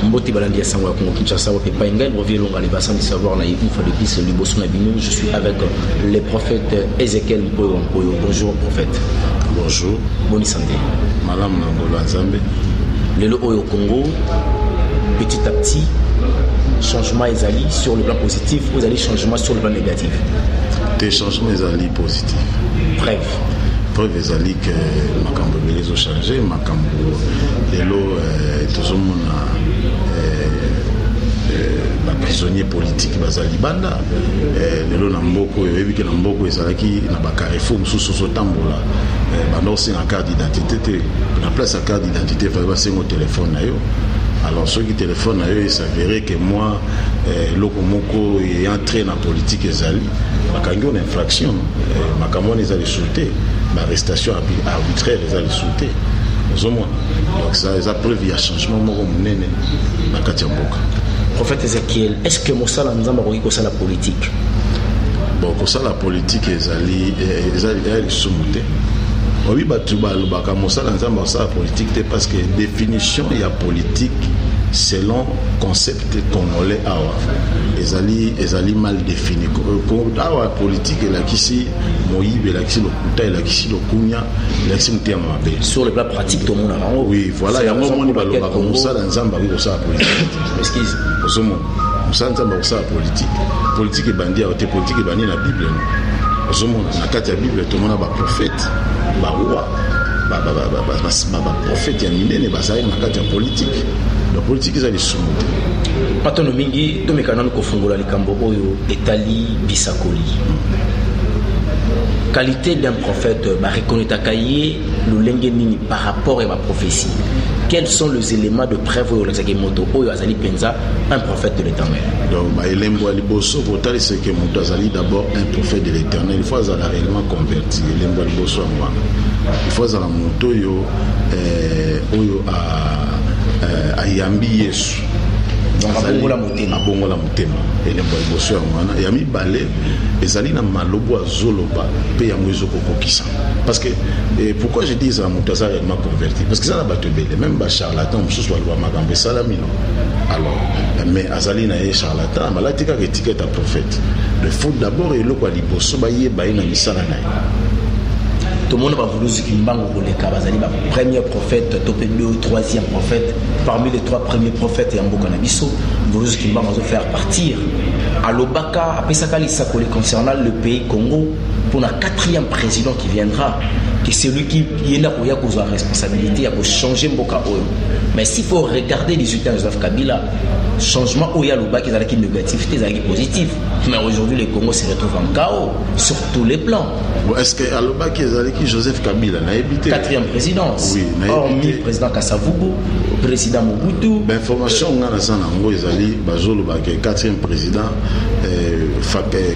Mbote Balandia Sangwa Congo Kinshasa wa Pepa Engel revient longa les bassins de savoir na une fois de plus le Bosso Nabino. Je suis avec le prophète Ézéchiel Mpoyo. Bonjour prophète. Bonjour. Bonne santé. Madame Nangola Nzambe. Le Oyo Congo, petit à petit, changement ezali sur le plan positif, vous allez changement sur le plan négatif. Des changements ezali positifs. Preuve ezali que makambo belezo changé, makambo lelo tozomona ba prisonnier politique bazali banda lelo na mboko yebi ke na mboko ezalaki na ba carrefour mususu sotambola bando c'est en carte d'identité na place à carte d'identité fa ba sengo téléphone na yo. Alors ceux qui téléphonent à eux, il s'avérait que moi, Lokomoko est entré dans la politique ezali, makangi on infraction, makamon les a insultés, ma arrestation arbitraire les a insultés. Donc ça a preuve il y a changement moko munene na kati ya mboka. Prophète Ézéchiel, est-ce que Mosala Nzamba koki kosa la politique? Bon, kosa la politique ezali sumuté. Oui, baka mosala nzamba sa politique parce que définition il y a politique selon concept congolais awa ezali mal défini awa politique la kisi moyibe la kisi lokuta la kisi lokunya la kisi mutema mabe sur le plan pratique tout le monde a oui voilà ya moni baloba ka mosala nzamba oui kosa politique excuse osomo mosala nzamba kosa politique ebandi ya politique ebandi na bible non osomo na kati ya bible tout le monde a ba prophète ba roi ba prophète ya minene bazali na kati ya politique. La politique est allée sous. Patono mingi to mekana ko fungola likambo oyo etali bisakoli. Qualité d'un prophète ba reconnaître kaye lolenge nini par rapport à ma prophétie. Quels sont les éléments de preuve oyo lazaki moto oyo azali penza un prophète de l'Éternel? Donc ba elembo liboso botali c'est que moto azali d'abord un prophète de l'Éternel. Il faut azala réellement converti elembo liboso ngwana. Il faut azala moto oyo ayambi Yesu abongola motema elembo liboso ya mwana ya mibale ezali na malobo azoloba pe yango ezokokokisa parce que pourquoi je dis ça moto azali réellement converti parce que ça na bato ebele même ba charlatan mosusu baloba makambo esalami no alors mais azali na ye charlatan malati kaka étiquette à prophète le faut d'abord eloko ya liboso bayeba ye na misala na ye. Tout le monde va vouloir dire que premier prophète, troisième prophète, parmi les 3 premiers prophètes et Ambo Kanabiso, vous va faire partir à l'Obaka, à Pesakali Sakoli concernant le pays Congo, pour le 4e président qui viendra, que c'est lui qui est là pour la responsabilité, pour changer Mboka Oyo. Mais s'il faut regarder les résultats de Joseph Kabila, changement Oya l'Obaka qui est négatif, c'est positif. Mais aujourd'hui, le Congo se retrouve en chaos sur tous les plans. Est-ce que à l'Obaka qui Joseph Kabila n'a évité 4e présidence, oui, hormis le président Kassavubu, le président Mobutu. L'information on a ça nango ezali bazolo ba 4e président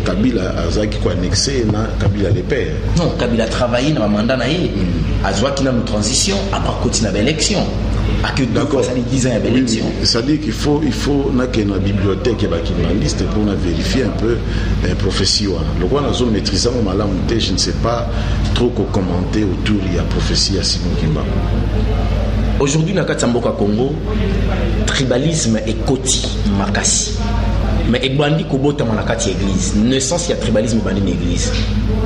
Kabila azaki ko annexé na Kabila le père. Non, Kabila travaillé dans mandat na ye. Azwa qui na une transition après continuer l'élection. D'accord, ça dit 10 ans d'élection. Ça dit qu'il faut na la bibliothèque et la liste pour vérifier un peu les prophéties. Le roi n'a pas maîtrisé je ne sais pas trop commenter autour de la prophétie à Simon Kimba. Aujourd'hui, dans le Congo, tribalisme est koti makasi. Mais il bandi kobota manakati église. Naissance il y a tribalisme bandi église.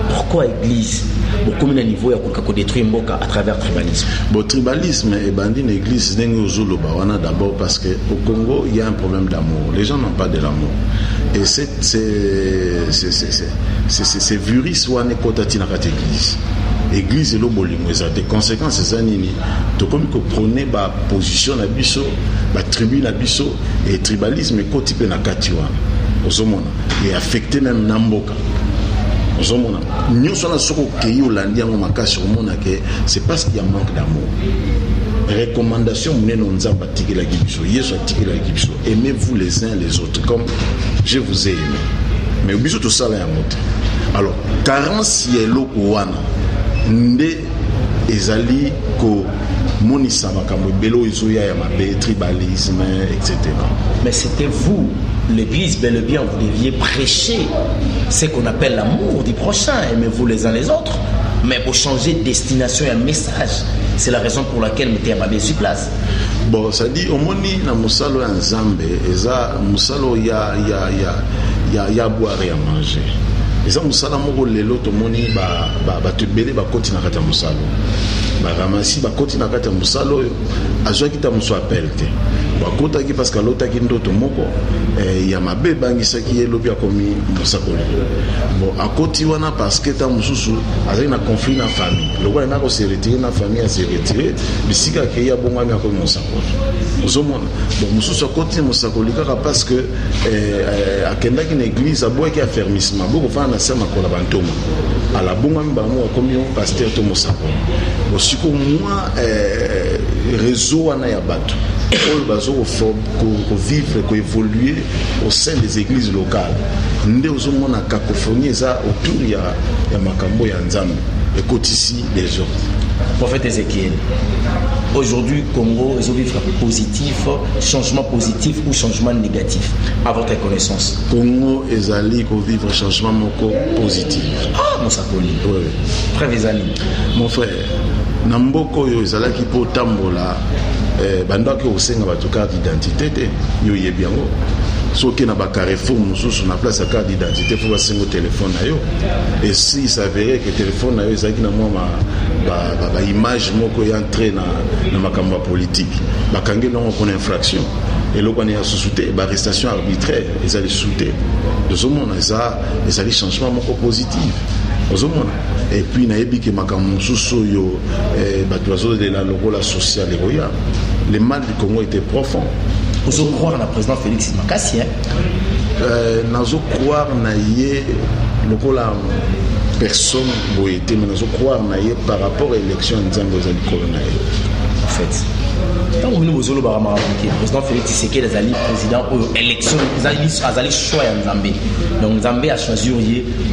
Pourquoi église? Beaucoup de niveau ya ko détruire mboka à travers tribalisme. Bon tribalisme et bandi église ndenge ozolo bawana d'abord parce que au Congo il y a un problème d'amour. Les gens n'ont pas de l'amour. Et c'est virus wana kotati na kati église. Église et le bolingo ça des conséquences ça nini to comme que prenez ba position na biso ba tribu na biso et tribalisme ko type na katiwa ozomona et affecté même namboka ozomona nyoso na soko keyi olandi yango makasi omona que c'est parce qu'il y a manque d'amour. Recommandation muneno nzamba tikela gibiso yeso tikela gibiso aimez-vous les uns les autres comme je vous ai aimé mais biso tout ça là ya moto alors carence yeloko wana nde ezali ko monisa makambo belo izoya ya mabe tribalisme etc. Mais c'était vous l'église bel et bien vous deviez prêcher ce qu'on appelle l'amour du prochain, aimez-vous les uns les autres, mais pour changer de destination et un message C'est la raison pour laquelle Mouté Yamabé est sur place. Bon, ça dit, au moni na musalo en Zambé, eza musalo ya boire et à manger. Eza musala moko lelo to moni ba tubele ba koti na kata musalo. Ba ramasi ba koti na kata musalo azwa kita muso apelte. Ba kota ki parce que l'autre ki ndoto moko ya mabe bangisa ki elobi akomi musakoli. Bon, akoti wana parce que ta mususu azali na conflit na famille. Le roi na ko se retirer na famille a se retirer, bisika ke ya bonga mi akomi musakoli. Ozomona. Bon, mususu akoti musakoli kaka parce que akenda ki na église aboya ki affermissement. Boko fa na sema ko la bantoma. Ala bonga mi ba mo akomi pasteur to musakoli. Bon, siko moi réseau wana ya bato. Pour vivre, pour évoluer au sein des églises locales. Nous avons une cacophonie autour de Makambo et Nzambe. Écoute ici les gens. Prophète Ézéchiel, aujourd'hui, Congo, ils ont vécu positif, changement positif ou changement négatif, à votre connaissance? Congo, ils allaient vivre changement positif. Ah, mon sakoli. Oui. Frère Vezani. Mon frère, Namboko, ils allaient qui pour Tambola. Bandaki osenga bato carte d'identité yo yebiango soki na ba Carrefour mususu na place ya carte d'identité faut basengo téléphone na yo et si il s'avérait que téléphone na yo ezaki na moi ba image moko ya entrée na makambo politique bakangi longo kon infraction et loko na sous-souté ba arrestation arbitraire ezali sous-souté dozomona ça ezali changement moko positif ozomona et puis na yebi ke makambo mususu yo bato bazo de la lokola sociale eroya. Les mal du Congo étaient profonds. Vous allez croire dans le président Félix Makassi, nous allons croire dans la personne qui était, mais nous allons croire par rapport à l'élection de Nzambe Colonel. En fait, tant que nous avons le président Félix Tshisekedi est président de l'élection, il a choix de Nzambe. Donc Nzambe a choisi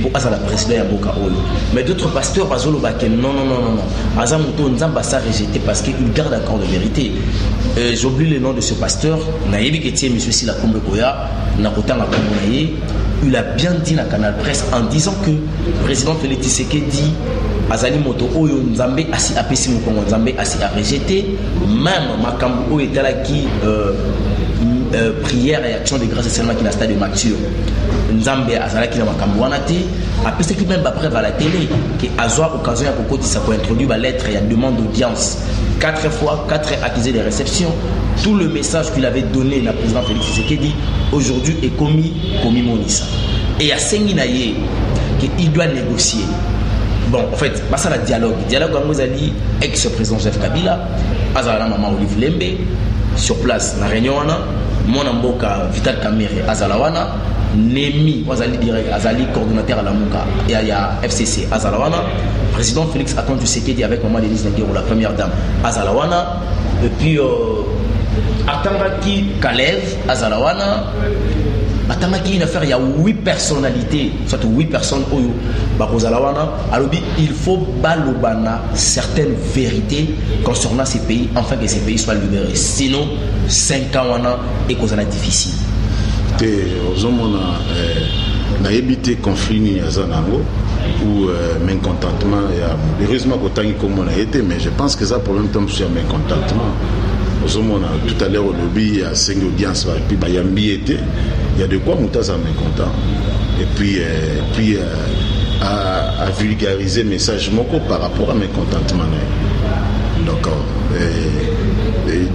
pour être le président de Boka. Mais d'autres pasteurs, non. Azamuto Nzamba s'est rejeté parce qu'il garde encore de vérité. J'oublie le nom de ce pasteur. Naïbi Ketie, M. Sila Kombekoya, il a bien dit dans Canal Presse en disant que le président Félix Tshisekedi dit Azali Moto Oyo Nzambe asi apesi Mukongo Nzambe asi a rejeté même Makambo Oyo Etalaki prière et action de grâce seulement qui n'a stade de mature. Nzambe azalaki na makambo wana te apesi ki même après à la télé que azwa occasion ya kokotisa pour introduire la lettre et la demande d'audience 4 fois 4 accusés de réception. Tout le message qu'il avait donné le président Félix Tshisekedi aujourd'hui est commis Monissa et à Senginaye qu'il doit négocier. Bon, en fait, ça la dialogue comme vous avez dit ex-président Joseph Kabila azala maman Olive Lembe sur place na réunion wana mon amboka Vital Kamerhe azalawana Nemi azali coordonnateur à la Mouka et à FCC azalawana président Félix Antoine Tshisekedi avec maman Denise Nguero la première dame azalawana et puis Atangaki Kalev azalawana Atangaki une affaire il y a 8 personnalités soit 8 personnes oyo bakozalawana alobi il faut balobana certaines vérités concernant ces pays afin que ces pays soient libérés sinon 5 ans wana et kozala difficile te ozomona na éviter conflit ni azanango ou mécontentement heureusement qu'autant comme on a été mais je pense que ça problème tombe sur mécontentement ozomona tout à l'heure au lobby à 5 audiences et puis bayambi était il y a de quoi Moutaza mécontent et puis à vulgariser message moko par rapport à mécontentement donc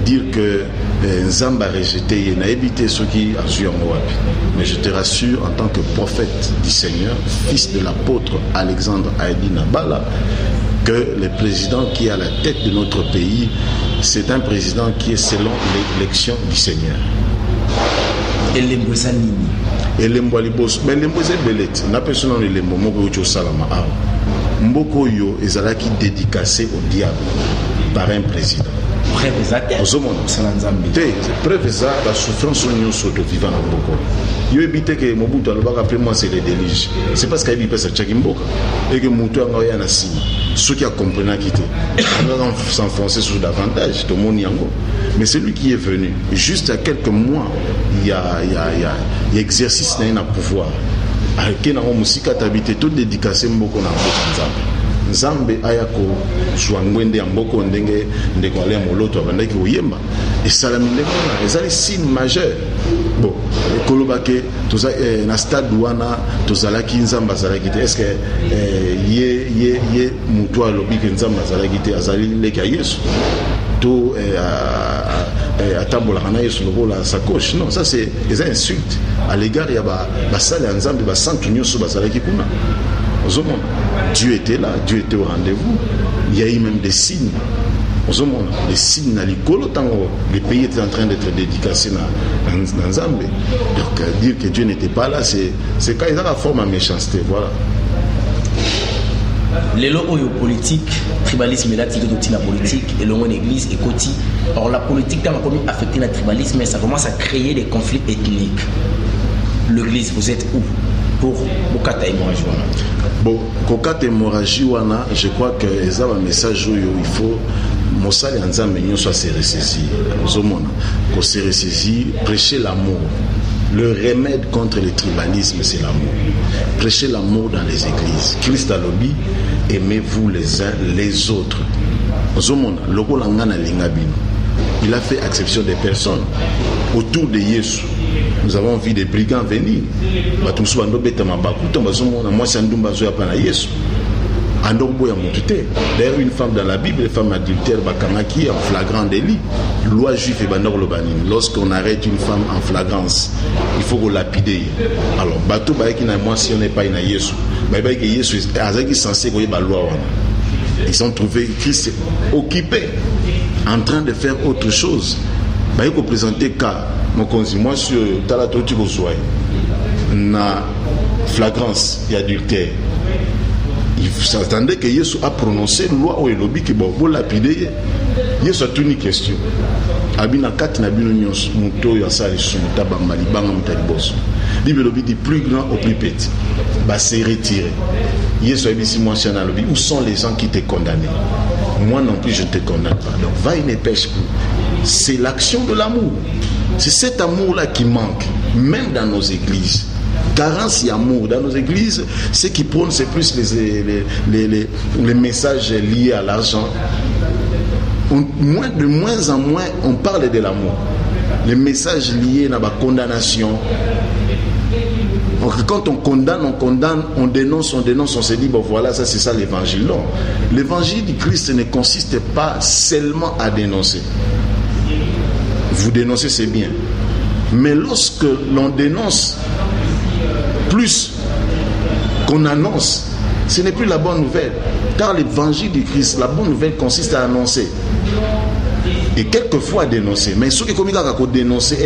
dire que Nzamba a rejeté et n'a évité ce qui a su en Wapi. Mais je te rassure, en tant que prophète du Seigneur, fils de l'apôtre Alexandre Haïdi Nabala, que le président qui est à la tête de notre pays, c'est un président qui est selon l'élection du Seigneur. Et l'embo sanini. Et l'embo libos, mais l'embo c'est belette. N'a personne dans l'embo moko ucho salama aw. Mboko yo ezalaki dédicacé au diable par un président. Preuve ça. Preuve ça, la souffrance nyonso to vivant na mboko. Yo ebite que Mobutu alobaka après moi c'est les délige. C'est parce qu'il y a ça tchaki mboka et que Mobutu anga na si. Ceux qui a compris quitté. On va s'enfoncer sur davantage de mon yango. Mais c'est lui qui est venu juste il y a quelques mois, il y a exercice na pouvoir. Avec na musika tabité tout dédicacé mboko na mboko nzambe. nzambe aya kozwa ngwende ya mboko ndenge ndeko ale moloto abandaki koyemba esalami ndenge wana ezali signe majeur. Bon kolobake toza na stade wana tozalaki nzambe azalaki te, est-ce que ye mutu alobi ke nzambe azalaki te azali leki ya Yesu to atambolaka na Yesu lokola sacoche? Non, ça c'est des insultes à l'égard ya basali ya nzambe basantu nyonso bazalaki kuna. Dieu était là, Dieu était au rendez-vous. Il y a eu même des signes. Les signes dans l'école, les pays étaient en train d'être dédicacés dans Zambie. Donc dire que Dieu n'était pas là, c'est quand ils ont la forme à méchanceté. Voilà. Les lois politique, tribalisme est là, la politique, et l'on église et côté. Or la politique a comme affecté le tribalisme, mais ça commence à créer des conflits ethniques. L'église, vous êtes où pour Kokata hémorragie? Bon, Kokata hémorragie, je crois que les un message où il faut Mosali Nzambe soit se ressaisir. Qu'on se ressaisir, prêcher l'amour. Le remède contre le tribalisme, c'est l'amour. Prêchez l'amour dans les églises. Christ a lobby, aimez-vous les uns les autres. Il a fait exception des personnes. Autour de Jésus, nous avons vu des brigands venir. D'ailleurs, une femme dans la Bible, une femme adultère, en flagrant délit. Loi juive et bandor le banin. Lorsqu'on arrête une femme en flagrance, il faut qu'on lapider. Alors, bateau qui n'a moi si on n'est pas une Yesu. Yesu est censé qu'on ait la loi. Ils ont trouvé Christ occupé, en train de faire autre chose. Il faut présenter cas. Moi, sur Talatoti Gozoy, na flagrance et adultère. Il s'attendait que Yesu a prononcé une loi où il lobby qui bon lapider. Yesu a tout une question. Abina kat na bino nyos muto ya sali sumuta bambali banga mutaliboso. Bible lobby du plus grand au plus petit. Bah c'est retiré. Yesu a dit si moi c'est un lobby, où sont les gens qui t'ont condamné? Moi non plus je ne te condamne pas. Donc va et ne pêche plus. C'est l'action de l'amour. C'est cet amour-là qui manque, même dans nos églises. Carence et amour dans nos églises, ce qui prône c'est plus les messages liés à l'argent. De moins en moins on parle de l'amour. Les messages liés à la condamnation. Donc, quand on condamne, on dénonce, on se dit bon voilà, ça c'est ça l'évangile. Non, l'évangile du Christ ne consiste pas seulement à dénoncer. Vous dénoncez, c'est bien, mais lorsque l'on dénonce plus qu'on annonce, ce n'est plus la bonne nouvelle. Car l'évangile du Christ, la bonne nouvelle consiste à annoncer. Et quelquefois dénoncer. Mais ce qui est comme ça, dénoncer,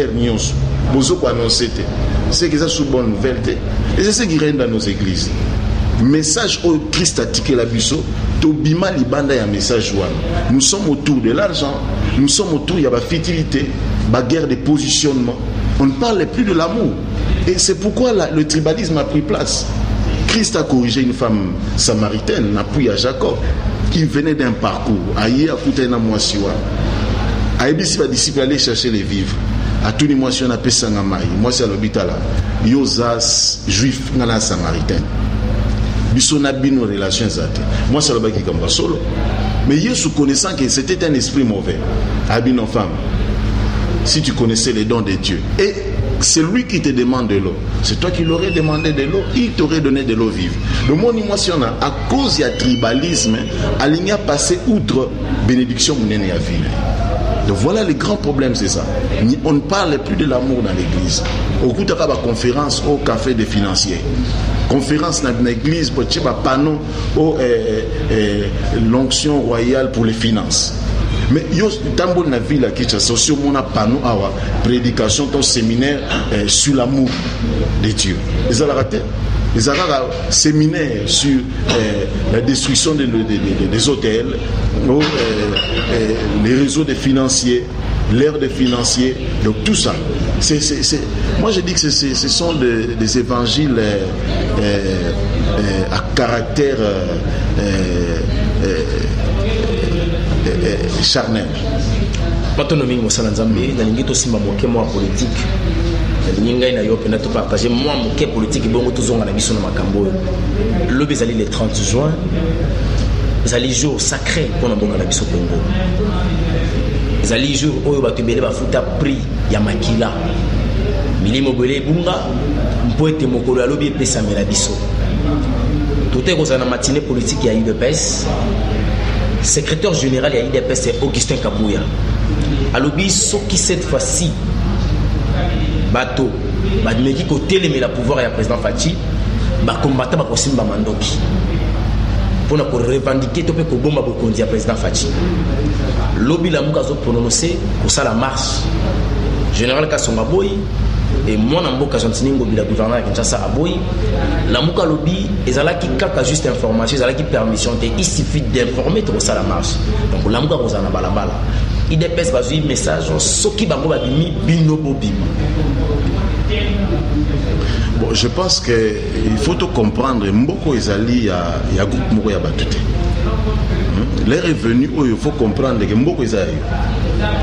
c'est que ça c'est une bonne nouvelle. Et c'est ce qui règne dans nos églises. Message au Christ a tiqué la biso, Tobima Libanda ya message ouan. Nous sommes autour de l'argent, nous sommes autour de la fertilité, la guerre de positionnement. On ne parle plus de l'amour. Et c'est pourquoi le tribalisme a pris place. Christ a corrigé une femme samaritaine, appuyé à Jacob, qui venait d'un parcours. Aïe, à Koutena Mwasiwa. Aïbisi va disciple aller chercher les vivres. À tous les mois, si on appelle Sangamai, moi c'est à l'hôpital. Yosas, juif, nana samaritain. Bisona bino relations zate. Moi c'est là-bas qui est solo. Mais Yesu connaissant que c'était un esprit mauvais. Abino femme. Si tu connaissais les dons de Dieu. Et c'est lui qui te demande de l'eau. C'est toi qui l'aurais demandé de l'eau, il t'aurait donné de l'eau vive. Le monde émotion à cause du tribalisme, il a passé outre bénédiction mounene à ville. Donc voilà le grand problème, c'est ça. On ne parle plus de l'amour dans l'église. Au coup de la conférence au café des financiers. Conférence dans l'église pour un panneau l'onction royale pour les finances. Mais yo tambo na ville qui est sur mon panneau à prédication ton séminaire sur l'amour de Dieu. Les raté. Les arabes séminaires sur la destruction des hôtels, les réseaux de financiers, l'ère des financiers, donc tout ça. Moi je dis que ce sont des évangiles à caractère charnel. Autonomie Moussa Nzambe, dans l'ingéto simba moke moi politique. Ninga ina yo pena to partager moi moke politique bongo tozonga na biso na makambo. Le bezali le 30 juin. ezali jour sacré mpona mboka na biso Congo, ezali jour oyo bato ebele bafuta prix ya makila milimo bele ebunga mpo ete mokolo alobi epesamela biso. Tote kozala na matinée politique ya UDPS, secrétaire général ya UDPS c'est Augustin Kabuya alobi soki cette fois-ci bato badimeki kotelemela pouvoir ya président Faci bakombata bakosimba mandoki mpona korevendiquer to mpe kobomba bokonzi ya président Faci. Lobi lamuka azoprononce kosala marche général Kasonga boyi et mwana mboka Gentini Ngobila gouverneur ya Kinshasa aboyi. Lamuka lobi ezalaki kaka juste information, ezalaki permission te, il suffit d'informer to kosala marche. Donc lamuka kozana balabala IDPS bazui message soki bango babimi bino bobima. Bon, je pense que il faut tout comprendre. Mboko ezali ya groupe moko ya batute. L'heure est venue où il faut comprendre que Mboko ezali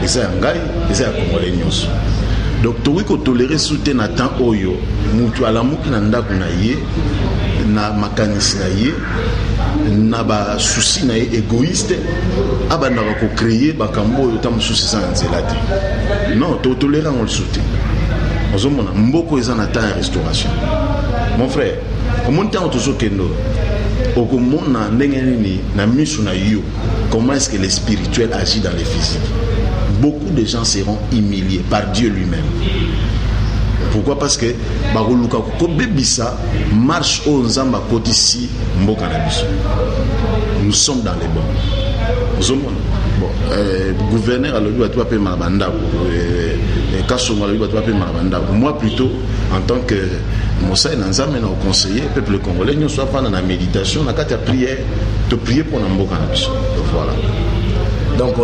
ngai, ezali Congolais nyonso. Donc towi ko tolérer soutien na temps oyo mutu alamuki na ndako na ye na makanisi na ye na ba souci na ye égoïste abanda ba ko créer ba kambo oyo tam souci sans nzela te. Non, to tolérer on le soutien. Ozomona Mboko eza na temps ya restauration. Mon frère, comment temps tozo kendo okomona ndenge nini na misu na yo, comment est-ce que le spirituel agit dans le physique. Beaucoup de gens seront humiliés par Dieu lui-même. Pourquoi? Parce que Baroluka Kobebisa marche au Nzamba Kotisi Mboka na biso. Nous sommes dans les bons. Bon, gouverneur a le droit de payer Marabanda. Kasonga a le droit de payer Marabanda. Moi plutôt, en tant que Moussa et Nanzame, au conseiller, peuple congolais, nous sommes dans la méditation, dans la prière, de prier pour Mboka na biso. Voilà. Donc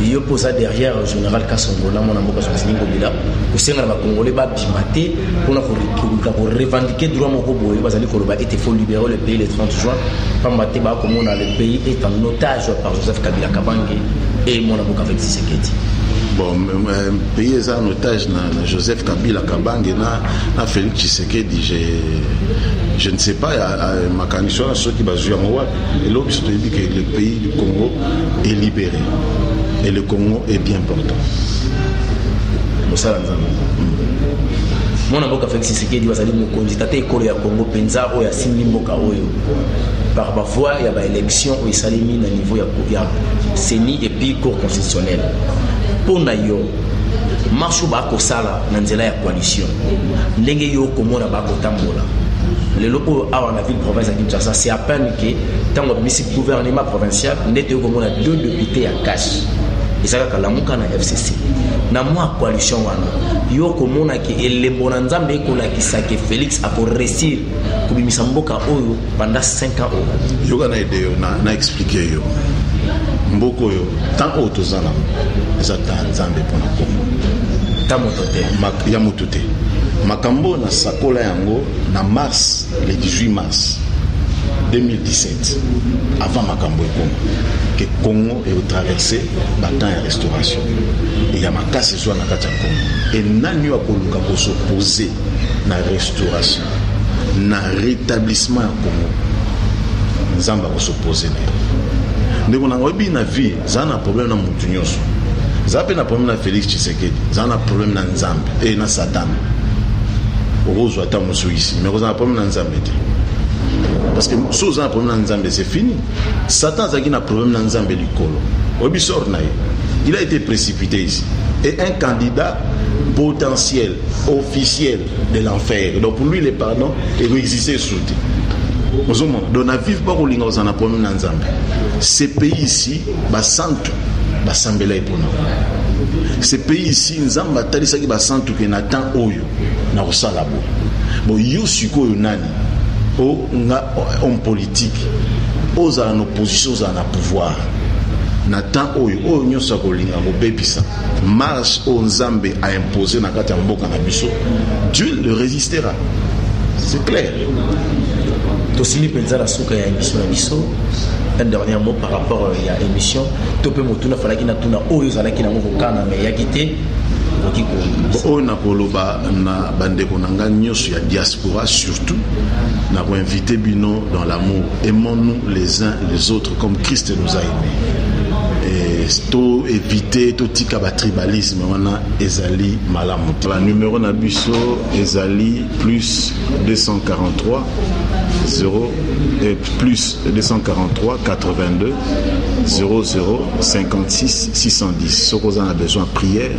il pose derrière le général Kasongo na mona mboka Gentini Ngobila kusenga na Congolais ba bimate pour revendiquer droit moko boye bazali koloba était faut libérer le pays le 30 juin pambate ba komona le pays est en otage par Joseph Kabila Kabange et mona mboka avec Tshisekedi. Bon, pays est en otage na Joseph Kabila Kabange na Félix Tshisekedi, je ne sais pas ma condition à ceux qui basent sur moi et l'autre se dit que le pays du Congo est libéré et le Congo est bien portant. Mwana mboka Félix Tshisekedi bazali mokonzi tata ekolo ya Congo penza oyo asimbi mboka oyo par la voie ya ba élection oyo esalemi na niveau ya CENI et puis cour constitutionnelle. Pona yo marche ba ko sala na nzela ya coalition ndenge yo komona ba ko tambola lelo oyo awa na ville province ya Kinshasa c'est à peine que tango bimisi gouvernement provincial ndete yo komona 2 députés ya cash ezaka kalamuka na FCC na moi coalition wana yo komona ke elembo na nzambe ekola kisake Félix ako réussir kubimisa mboka oyo pendant 5 ans yo kana idée na expliquer yo Mboko yo tant otozana ezata nzambe pona Kongo tamotote ya motote makambo na sakola yango na mars le 18 mars 2017 avant makambo ekoma que Congo est traversé battant ya restauration et ya makasi zo na kati ya Congo et nani wa koluka ko s'opposer na restauration na rétablissement ya Congo nzamba ko s'opposer na ndeko na ngobi na vie za na problème na mutu nyonso za pe na problème na Félix Tshisekedi za na problème na nzambe et na Satan ozo ata musu ici mais ozo na problème na nzambe parce que sous un problème na nzambe c'est fini. Satan zaki na problème na nzambe likolo obisor na il a été précipité ici et un candidat potentiel officiel de l'enfer, donc pour lui les pardons et exister sous donc na vivre pas kolinga ozana problème na nzambe. Ces pays ici ba santu ba sambela epona. Ces pays ici nzamba talisaki ba santu ke na temps oyo na kosala bo yo sikoyo nani o nga homme politique oza en opposition oza na pouvoir na temps oyo nyosa kolinga ko bebisa marche o nzambe a imposé na kati ya mboka na biso, Dieu le résistera, c'est clair. Tosimi penza la souka ya émission na biso. Un dernier mot par rapport à l'émission. Topé motuna falaki na tuna oyo zalaki na moko kana mais yakité oyo nakoloba na bandeko na nga nyonso ya diaspora, surtout nakoinvite bino dans l'amour. Aimons-nous les uns et les autres comme Christ nous a aimés. To éviter to tika ba tribalisme wana ezali malamu. La numéro na biso ezali plus 243 0 et plus 243 82 00 56 610. Ce qu'on a besoin de prière,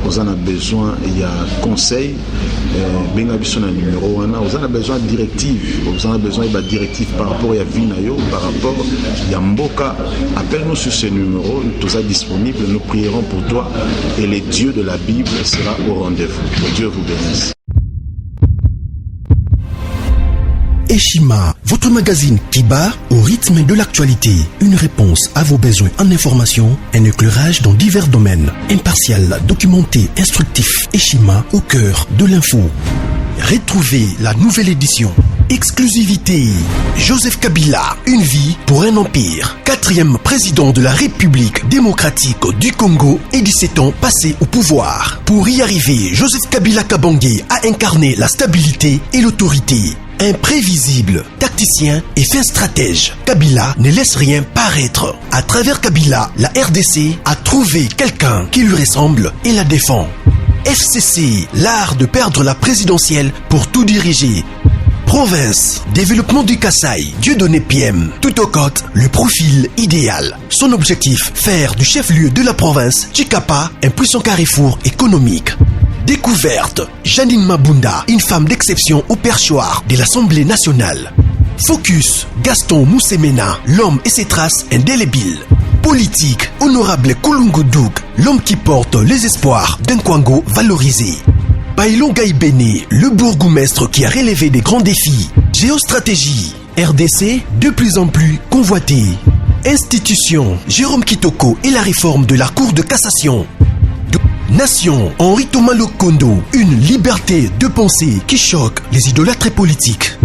on a besoin il y a conseil, benga biso na numéro wana, on a besoin de directives, on a besoin de directives par rapport à Vinayo, par rapport à Mboka. Appelle-nous sur ce numéro, tout ça disponible, nous prierons pour toi et le Dieu de la Bible sera au rendez-vous. Que Dieu vous bénisse. Eshima, votre magazine qui bat au rythme de l'actualité. Une réponse à vos besoins en information, un éclairage dans divers domaines. Impartial, documenté, instructif. Eshima au cœur de l'info. Retrouvez la nouvelle édition. Exclusivité. Joseph Kabila, une vie pour un empire. 4e président de la République démocratique du Congo et 17 ans passés au pouvoir. Pour y arriver, Joseph Kabila Kabange a incarné la stabilité et l'autorité. Imprévisible, tacticien et fin stratège, Kabila ne laisse rien paraître. À travers Kabila, la RDC a trouvé quelqu'un qui lui ressemble et la défend. FCC, l'art de perdre la présidentielle pour tout diriger. Province, développement du Kasaï, Dieudonné PM, tout au côte, le profil idéal. Son objectif, faire du chef-lieu de la province, Chikapa, un puissant carrefour économique. Découverte, Janine Mabunda, une femme d'exception au perchoir de l'Assemblée nationale. Focus, Gaston Moussemena, l'homme et ses traces indélébiles. Politique, honorable Kulungu Douk, l'homme qui porte les espoirs d'un Kwango valorisé. Bailon Gaïbene, le bourgmestre qui a relevé des grands défis. Géostratégie, RDC, de plus en plus convoité. Institution, Jérôme Kitoko et la réforme de la Cour de cassation. Nation, Henri Thomas Lokondo, une liberté de pensée qui choque les idolâtres politiques.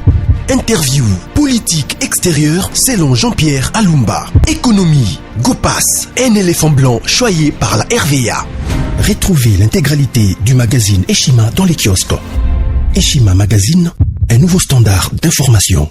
Interview, politique extérieure selon Jean-Pierre Alumba. Économie, Gopas, un éléphant blanc choyé par la RVA. Retrouvez l'intégralité du magazine Eshima dans les kiosques. Eshima Magazine, un nouveau standard d'information.